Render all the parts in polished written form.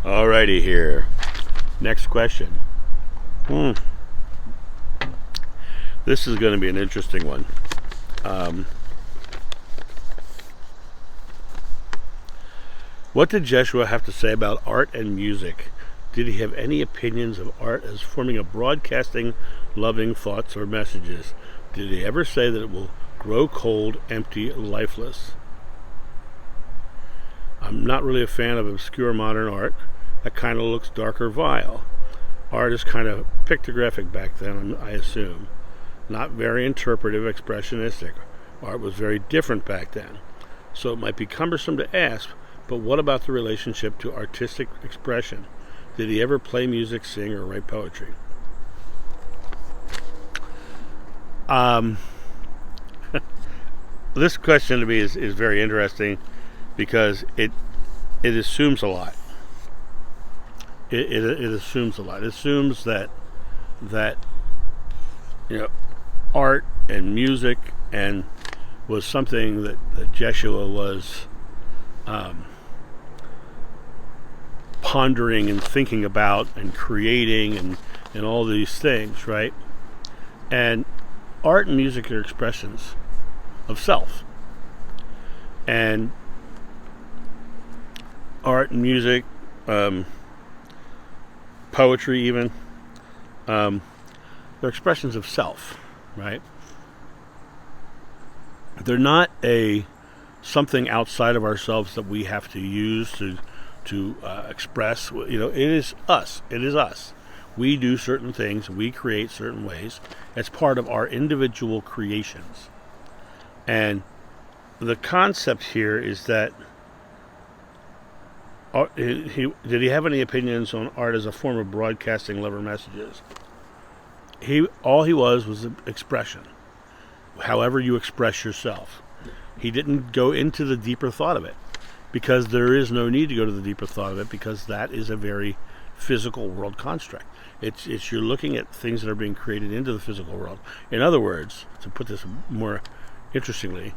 Alrighty here. Next question. This is going to be an interesting one. What did Jeshua have to say about art and music? Did he have any opinions of art as forming a broadcasting, loving thoughts or messages? Did he ever say that it will grow cold, empty, lifeless? I'm not really a fan of obscure modern art. That kind of looks dark or vile. Art is kind of pictographic back then, I assume. Not very interpretive, expressionistic. Art was very different back then. So it might be cumbersome to ask, but what about the relationship to artistic expression? Did he ever play music, sing, or write poetry? This question to me is very interesting because it assumes a lot. It assumes a lot. It assumes that art and music and was something that Jeshua was pondering and thinking about and creating and all these things, right? And art and music are expressions of self. And art and music, poetry even, they're expressions of self, right? They're not something outside of ourselves that we have to use to express. It is us. It is us. We do certain things. We create certain ways as part of our individual creations. And the concept here is that did he have any opinions on art as a form of broadcasting love or messages? All he was an expression. However you express yourself. He didn't go into the deeper thought of it because there is no need to go to the deeper thought of it because that is a very physical world construct. It's you're looking at things that are being created into the physical world. In other words, to put this more interestingly,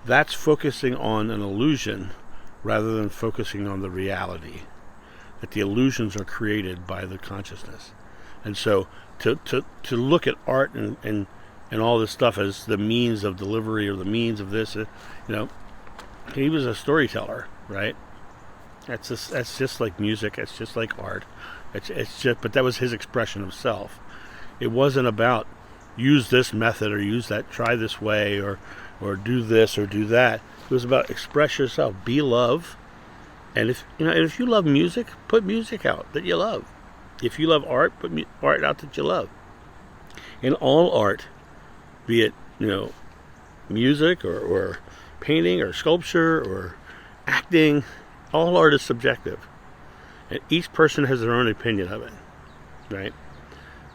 that's focusing on an illusion rather than focusing on the reality. That the illusions are created by the consciousness. And so to look at art and all this stuff as the means of delivery or the means of this, he was a storyteller, right? That's just like music. It's just like art. But that was his expression of self. It wasn't about use this method or use that, try this way or do this or do that. It was about express yourself, be love, and if you love music, put music out that you love. If you love art, put art out that you love. In all art, be it music or painting or sculpture or acting, all art is subjective, and each person has their own opinion of it, right?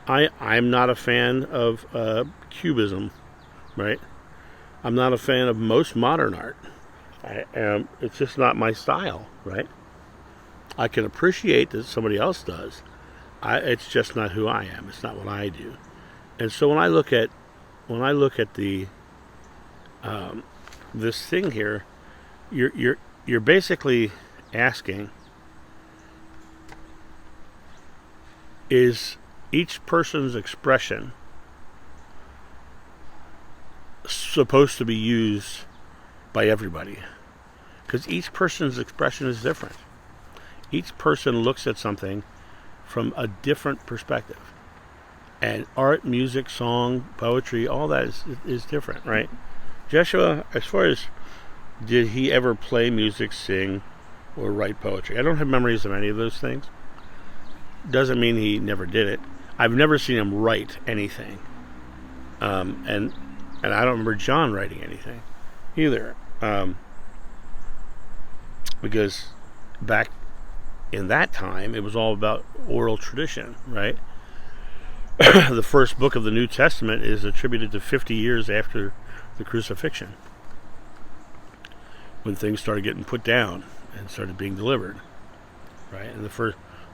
I'm not a fan of cubism, right? I'm not a fan of most modern art. It's just not my style, right? I can appreciate that somebody else does. It's just not who I am. It's not what I do. And so when I look at the this thing here, you're basically asking, is each person's expression supposed to be used by everybody? Because each person's expression is different. Each person looks at something from a different perspective. And art, music, song, poetry, all that is different, right? Jeshua, as far as did he ever play music, sing, or write poetry? I don't have memories of any of those things. Doesn't mean he never did it. I've never seen him write anything. And I don't remember John writing anything either. Because back in that time, it was all about oral tradition, right? The first book of the New Testament is attributed to 50 years after the crucifixion, when things started getting put down and started being delivered, right? And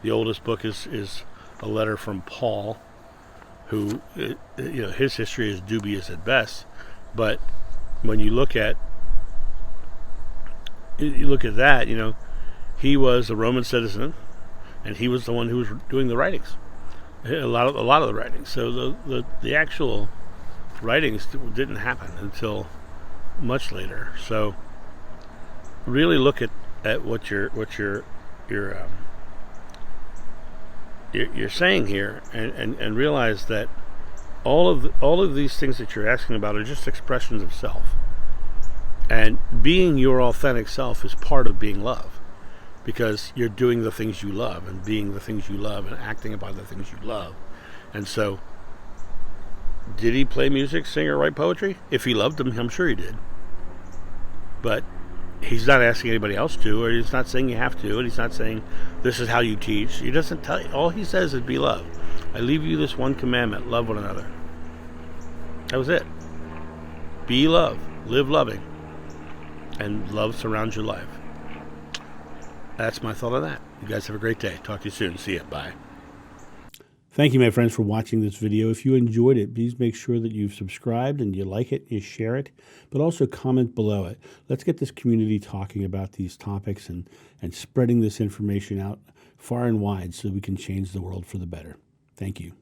the oldest book is a letter from Paul, who, his history is dubious at best, but when you look at that, he was a Roman citizen, and he was the one who was doing the writings, a lot of the writings. So the actual writings didn't happen until much later. So really look at what you're saying here, and realize that all of these things that you're asking about are just expressions of self. And being your authentic self is part of being love, because you're doing the things you love and being the things you love and acting upon the things you love. And so, did he play music, sing, or write poetry? If he loved them, I'm sure he did. But he's not asking anybody else to, or he's not saying you have to, and he's not saying this is how you teach. He doesn't tell you. All he says is be love. I leave you this one commandment: love one another. That was it. Be love. Live loving. And love surrounds your life. That's my thought on that. You guys have a great day. Talk to you soon. See ya. Bye. Thank you, my friends, for watching this video. If you enjoyed it, please make sure that you've subscribed and you like it, you share it, but also comment below it. Let's get this community talking about these topics and spreading this information out far and wide so we can change the world for the better. Thank you.